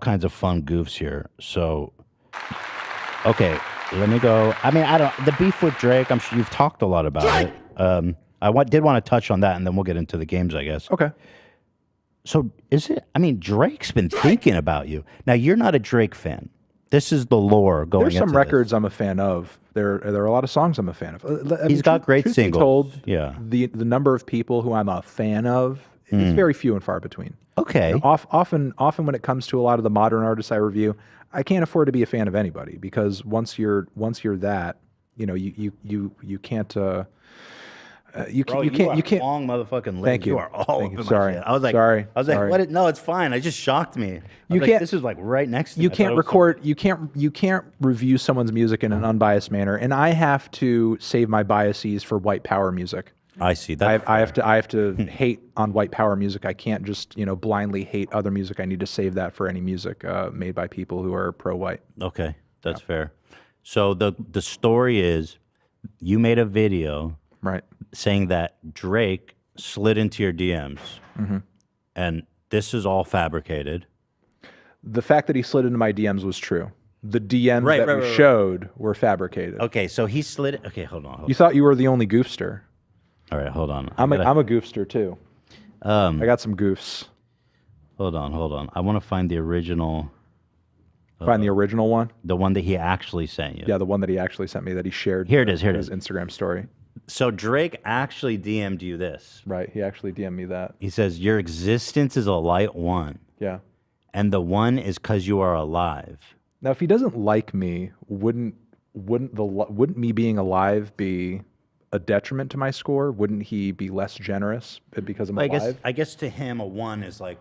kinds of fun goofs here. So, okay, let me go. I mean, the beef with Drake, I'm sure you've talked a lot about it. Did want to touch on that, and then we'll get into the games, I guess. Okay. So Drake's been thinking about you. Now, you're not a Drake fan. This is the lore going into There's some records this. I'm a fan of. There are a lot of songs I'm a fan of. He's got great truth be singles. Told, yeah. The number of people who I'm a fan of is very few and far between. Okay. You know, often when it comes to a lot of the modern artists I review, I can't afford to be a fan of anybody because once you're that, you know, you can't. You can't. Long motherfucking legs. Thank you. You are all Thank you. over my Sorry. shit. I was like, Sorry. What? No, it's fine. It just shocked me. You can't. This is like right next to me. You can't record. You can't review someone's music in an unbiased manner, and I have to save my biases for white power music. I see that. I have to hate on white power music. I can't just blindly hate other music. I need to save that for any music made by people who are pro-white. Okay, that's fair. So the story is, you made a video, right, saying that Drake slid into your DMs, and this is all fabricated. The fact that he slid into my DMs was true. The DMs that we showed were fabricated. Okay, so he slid. Okay, hold on. You thought you were the only goofster. All right, hold on. I'm a goofster too. I got some goofs. Hold on. I want to find the original. Find the original one? The one that he actually sent you. Yeah, the one that he actually sent me that he shared. Here it is. His Instagram story. So Drake actually DM'd you this. Right, he actually DM'd me that. He says, your existence is a light one. Yeah. And the one is because you are alive. Now, if he doesn't like me, wouldn't me being alive be a detriment to my score? Wouldn't he be less generous because I'm alive? I guess to him a 1 is like,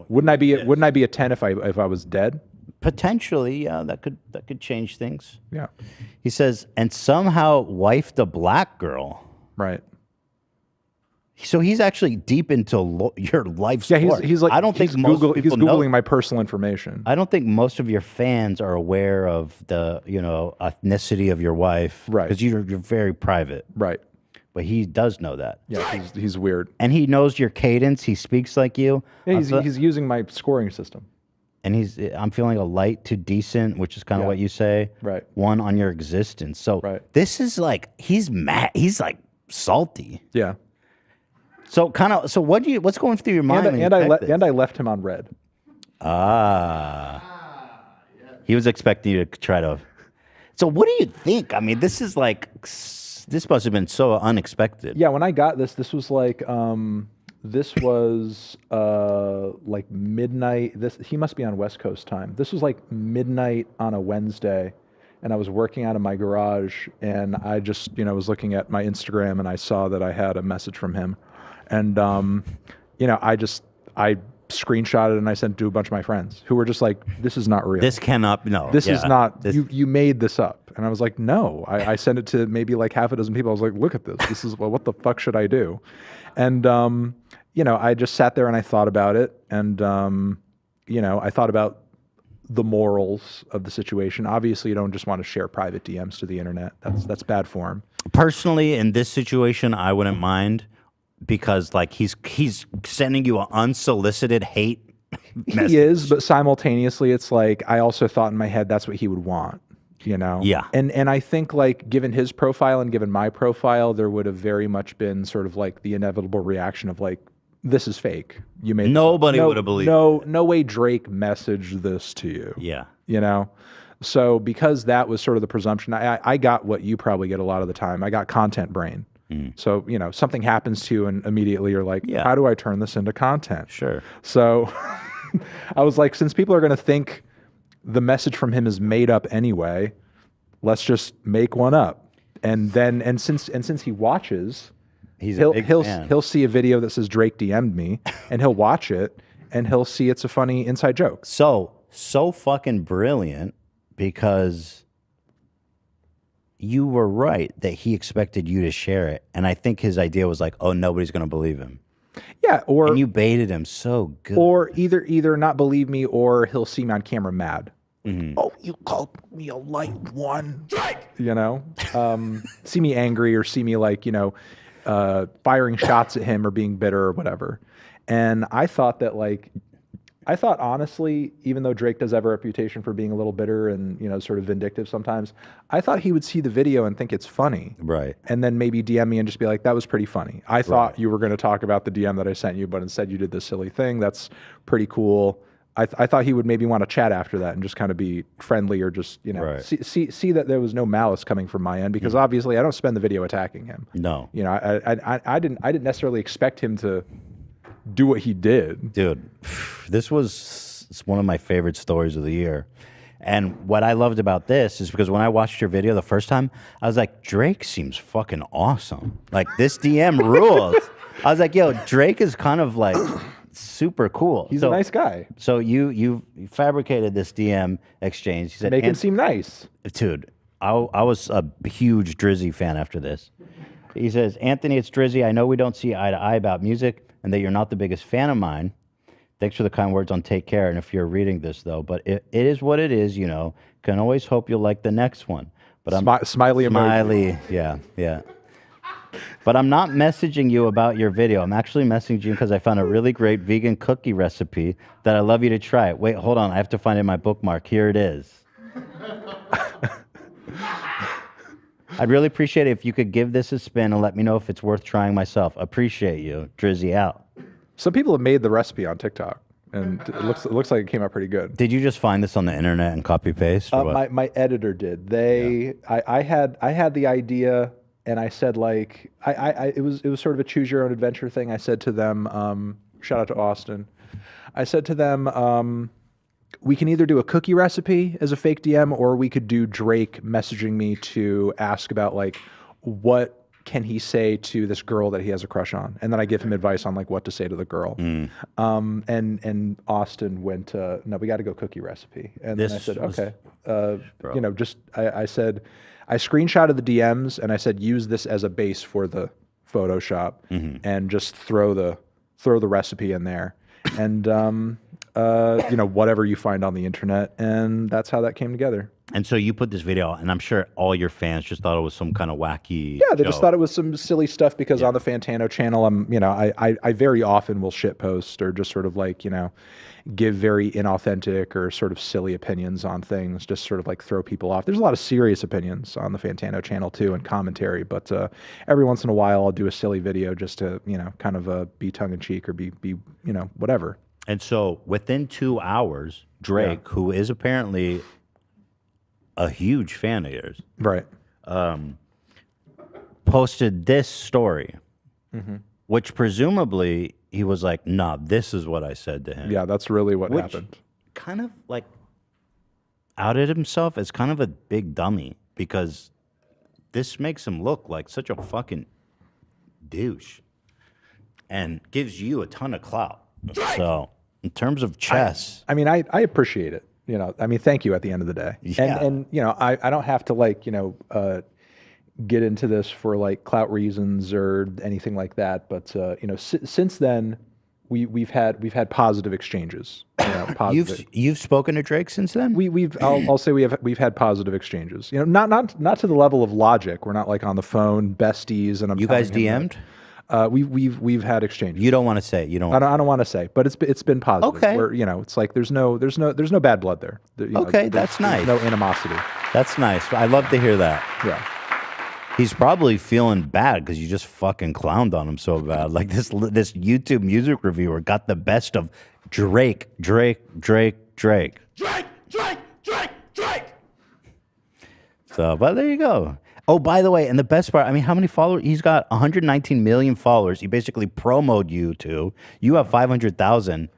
Wouldn't I be a 10 if I was dead? Potentially, yeah, that could change things. Yeah. He says, and somehow wifed a black girl. Right. So he's actually deep into your life story. Yeah, he's like, I don't think most people he's know. Googling my personal information. I don't think most of your fans are aware of the ethnicity of your wife, right? Because you're very private, right? But he does know that. Yeah, he's weird, and he knows your cadence. He speaks like you. Yeah, he's using my scoring system. And I'm feeling a light to decent, which is kind of what you say. Right. 1 on your existence. So this is like, he's mad. He's like salty. Yeah. So what's going through your mind? And I left him on red. He was expecting you to try to. So what do you think? I mean, this is like, this must have been so unexpected. Yeah. When I got this was like, like midnight. He must be on West Coast time. This was like midnight on a Wednesday, and I was working out of my garage, and I just was looking at my Instagram, and I saw that I had a message from him, and I screenshotted and I sent it to a bunch of my friends who were just like, "This is not real. This cannot. No. This is not. You made this up." And I was like, "No." I sent it to maybe like half a dozen people. I was like, "Look at this. This is what the fuck should I do?" And I just sat there and I thought about it, and I thought about the morals of the situation. Obviously, you don't just want to share private DMs to the internet. That's bad form. Personally, in this situation, I wouldn't mind, because like he's sending you an unsolicited hate message. He is, but simultaneously, it's like I also thought in my head that's what he would want. Yeah. And I think like given his profile and given my profile, there would have very much been sort of like the inevitable reaction of like, this is fake. You made nobody would have believed. No way Drake messaged this to you. Yeah. So because that was sort of the presumption, I got what you probably get a lot of the time. I got content brain. So, something happens to you and immediately you're like, how do I turn this into content? Sure. So I was like, since people are going to think the message from him is made up anyway, let's just make one up. And since he watches, he'll see a video that says Drake DM'd me, and he'll watch it and he'll see it's a funny inside joke. So fucking brilliant, because you were right that he expected you to share it, and I think his idea was like, oh, nobody's gonna believe him. Yeah, and you baited him so good. Or either not believe me, or he'll see me on camera mad. Oh, you called me a light one. See me angry, or see me like firing shots at him or being bitter or whatever. And I thought that like I thought honestly, even though Drake does have a reputation for being a little bitter and sort of vindictive sometimes, I thought he would see the video and think it's funny, Right. and then maybe DM me and just be like, "That was pretty funny. I thought Right. you were going to talk about the DM that I sent you, but instead you did this silly thing. That's pretty cool." I thought he would maybe want to chat after that and just kind of be friendly, or just Right. see that there was no malice coming from my end, because obviously I don't spend the video attacking him. No. I didn't necessarily expect him to do what he did. Dude, this was one of my favorite stories of the year. And what I loved about this is because when I watched your video the first time, I was like, Drake seems fucking awesome. Like, this DM rules. I was like, yo, Drake is kind of like super cool. He's a nice guy. So you fabricated this DM exchange. He said, Make him seem nice. Dude, I was a huge Drizzy fan after this. He says, Anthony, it's Drizzy. I know we don't see eye to eye about music and that you're not the biggest fan of mine. Thanks for the kind words on Take Care. And if you're reading this, though, but it is what it is, Can always hope you'll like the next one. But Smiley emoji. Yeah. But I'm not messaging you about your video. I'm actually messaging you because I found a really great vegan cookie recipe that I love you to try. Wait, hold on. I have to find it in my bookmark. Here it is. I'd really appreciate it if you could give this a spin and let me know if it's worth trying myself. Appreciate you. Drizzy out. Some people have made the recipe on TikTok, and it looks like it came out pretty good. Did you just find this on the internet and copy paste? My editor did. I had the idea, and I said, like, it was sort of a choose your own adventure thing. I said to them, shout out to Austin. I said to them, we can either do a cookie recipe as a fake DM, or we could do Drake messaging me to ask about, like, what can he say to this girl that he has a crush on, and then I give him advice on, like, what to say to the girl. And Austin went, no, we got to go cookie recipe. And then I said, okay, I said, I screenshotted the DMs and I said, use this as a base for the Photoshop, and just throw the recipe in there, and whatever you find on the internet, and that's how that came together. And so you put this video out, and I'm sure all your fans just thought it was some kind of wacky. Yeah, they just thought it was some silly stuff, because on the Fantano channel, I very often will shit post, or just sort of like, give very inauthentic or sort of silly opinions on things, just sort of like throw people off. There's a lot of serious opinions on the Fantano channel too, and commentary, but every once in a while I'll do a silly video just to, kind of be tongue in cheek, or be whatever. And so within 2 hours, Drake, who is apparently a huge fan of yours, right, posted this story, which presumably he was like, nah, this is what I said to him. Yeah, that's really what happened. Kind of like outed himself as kind of a big dummy, because this makes him look like such a fucking douche and gives you a ton of clout. So in terms of chess, I mean, I appreciate it. Thank you at the end of the day. Yeah. And I don't have to, like, get into this for, like, clout reasons or anything like that. But since then, we've had positive exchanges. Positive. You've spoken to Drake since then? I'll say we've had positive exchanges. Not to the level of Logic. We're not, like, on the phone besties, and You guys DM'd? We've had exchanges. You don't want to say it. You don't. I don't want to say, but it's been positive. Okay. Where, it's like there's no bad blood there. Okay, that's nice. No animosity. That's nice. I love to hear that. Yeah. He's probably feeling bad because you just fucking clowned on him so bad. Like this YouTube music reviewer got the best of Drake. So, but there you go. Oh, by the way, and the best part, how many followers? He's got 119 million followers. He basically promoted you to. You have 500,000.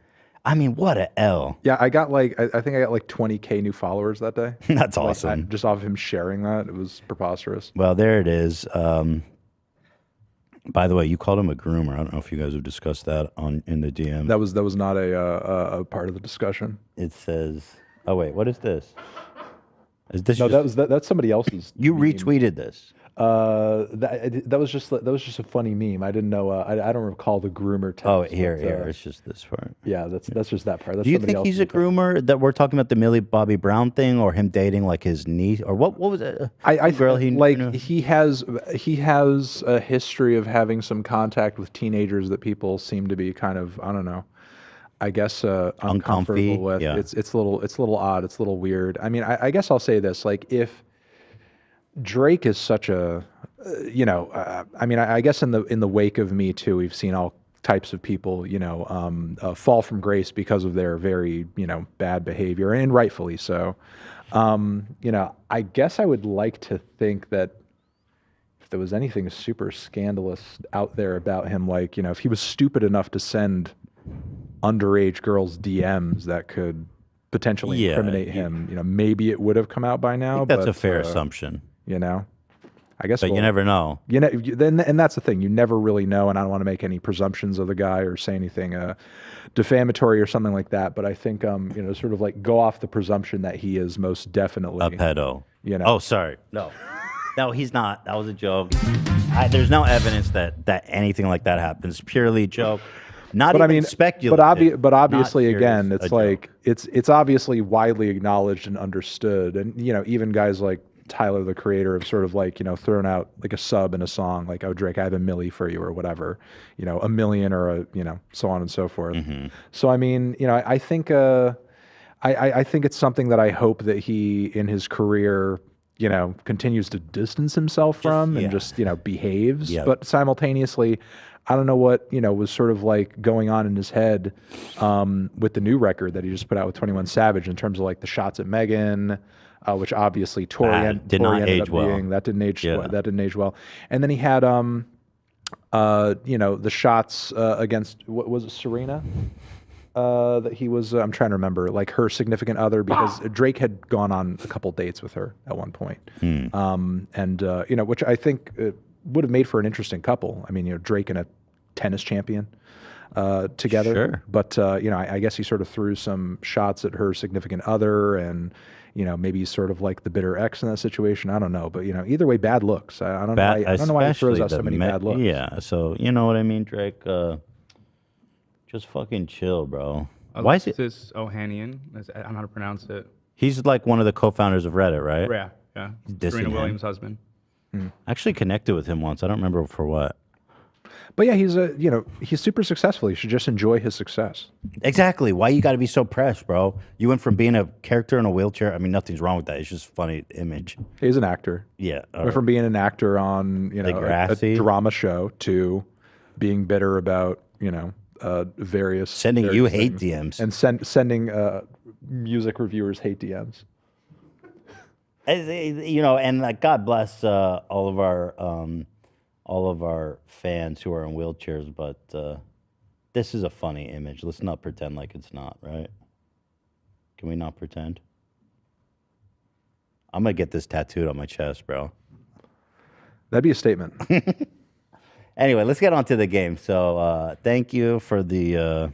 What a L. Yeah, I got I think I got like 20K new followers that day. That's awesome. Just off of him sharing that. It was preposterous. Well, there it is. By the way, you called him a groomer. I don't know if you guys have discussed that in the DM. That was not a part of the discussion. It says, oh wait, what is this? Is this no, that's somebody else's. You meme. Retweeted this. That was just a funny meme. I didn't know. I don't recall the groomer text. Oh, here. It's just this part. Yeah, that's just that part. That's Do you think he's a groomer? That we're talking about the Millie Bobby Brown thing, or him dating like his niece, or what was it? He has a history of having some contact with teenagers that people seem to be kind of, I don't know. I guess uncomfortable with. Yeah. It's a little odd. It's a little weird. I mean, I guess I'll say this: like, if Drake is such a, I mean, I guess in the wake of Me Too, we've seen all types of people, fall from grace because of their very, bad behavior, and rightfully so. I guess I would like to think that if there was anything super scandalous out there about him, like, if he was stupid enough to send underage girls DMs that could potentially incriminate him, maybe it would have come out by now. I think that's a fair assumption. I guess, but you never know. And that's the thing. You never really know, and I don't want to make any presumptions of the guy or say anything defamatory or something like that. But I think, sort of like go off the presumption that he is most definitely a pedo. Oh, sorry. No, he's not. That was a joke. There's no evidence that anything like that happens. Purely a joke. Not even speculative. But obviously, again, it's like it's obviously widely acknowledged and understood, and even guys like Tyler, the creator, have sort of like thrown out like a sub in a song, like, "Oh, Drake, I have a milli for you," or whatever, a million, or so on and so forth. So I mean, I think I think it's something that I hope that he in his career continues to distance himself from and just behaves. But simultaneously, I don't know what was sort of like going on in his head with the new record that he just put out with 21 Savage in terms of like the shots at Megan. Which obviously Tori did not age well. That didn't age. That didn't age well. And then he had, the shots against, what was it, Serena? That he was. I'm trying to remember, like her significant other, because Drake had gone on a couple dates with her at one point. Which I think would have made for an interesting couple. I mean, Drake and a tennis champion together. Sure. But I guess he sort of threw some shots at her significant other, and maybe he's sort of like the bitter ex in that situation. I don't know, but either way, bad looks. I don't know why he throws out so many bad looks. Yeah, so you know what I mean, Drake. Just fucking chill, bro. Why is it this Ohanian? I don't know how to pronounce it. He's like one of the co-founders of Reddit, right? Yeah. Dissing Serena him. Williams' husband. I actually connected with him once. I don't remember for what. But yeah, he's super successful. You should just enjoy his success. Exactly. Why you got to be so pressed, bro? You went from being a character in a wheelchair. I mean, nothing's wrong with that. It's just a funny image. He's an actor. Yeah. Went from being an actor on a drama show to being bitter about various hate DMs and sending music reviewers hate DMs. And like, God bless all of our fans who are in wheelchairs, but this is a funny image. Let's not pretend like it's not, right? Can we not pretend? I'm gonna get this tattooed on my chest, bro. That'd be a statement. Anyway, let's get on to the game. So thank you for the